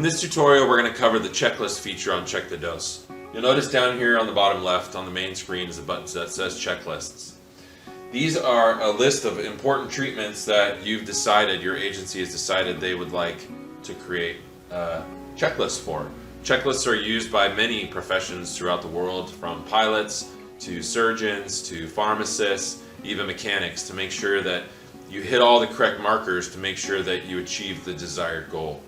this tutorial, we're going to cover the checklist feature on Check the Dose. You'll notice down here on the bottom left on the main screen is a button that says checklists. These are a list of important treatments that you've decided, your agency has decided they would like to create checklists for. Checklists are used by many professions throughout the world, from pilots to surgeons to pharmacists, even mechanics, to make sure that you hit all the correct markers to make sure that you achieve the desired goal.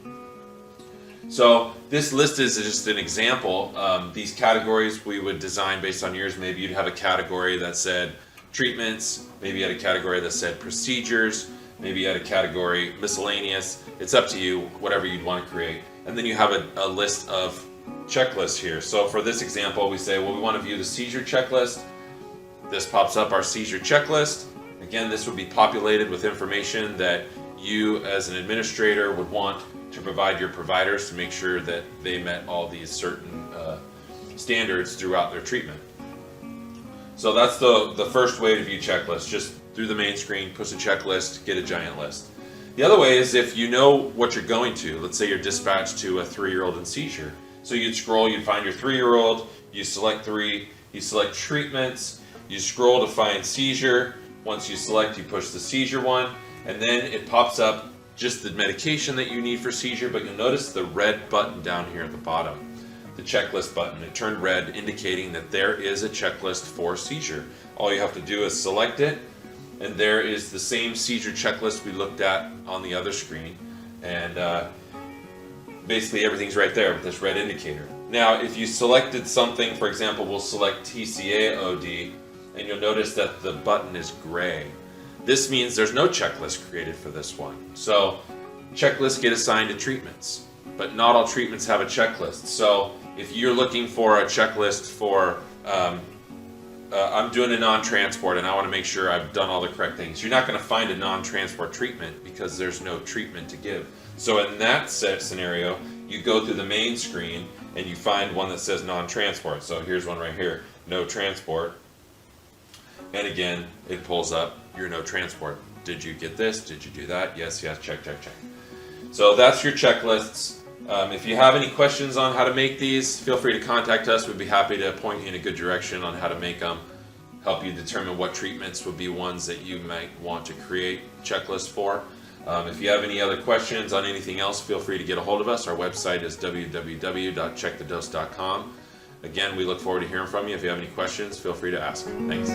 So this list is just an example. These categories we would design based on yours. Maybe you'd have a category that said treatments, maybe you had a category that said procedures, maybe you had a category miscellaneous. It's up to you, whatever you'd want to create. And then you have a list of checklists here. So for this example, we say, well, we want to view the seizure checklist. This pops up our seizure checklist. Again, this would be populated with information that you as an administrator would want to provide your providers to make sure that they met all these certain standards throughout their treatment. So that's the first way to view checklists. Just through the main screen, push a checklist, get a giant list. The other way is if you know what you're going to. Let's say you're dispatched to a 3-year-old in seizure. So you'd scroll, you'd find your 3-year-old, you select 3, you select treatments, you scroll to find seizure. Once you select, you push the seizure one, and then it pops up just the medication that you need for seizure, but you'll notice the red button down here at the bottom, the checklist button. It turned red, indicating that there is a checklist for seizure. All you have to do is select it, and there is the same seizure checklist we looked at on the other screen, and basically everything's right there with this red indicator. Now, if you selected something, for example, we'll select TCA-OD, and you'll notice that the button is gray. This means there's no checklist created for this one. So checklists get assigned to treatments, but not all treatments have a checklist. So if you're looking for a checklist for, I'm doing a non-transport and I want to make sure I've done all the correct things, you're not going to find a non-transport treatment because there's no treatment to give. So in that scenario, you go through the main screen and you find one that says non-transport. So here's one right here, no transport. And again, it pulls up your no transport. Did you get this? Did you do that? Yes, yes, check, check, check. So that's your checklists. If you have any questions on how to make these, feel free to contact us. We'd be happy to point you in a good direction on how to make them, help you determine what treatments would be ones that you might want to create checklists for. If you have any other questions on anything else, feel free to get a hold of us. Our website is www.checkthedose.com. Again, we look forward to hearing from you. If you have any questions, feel free to ask. Thanks.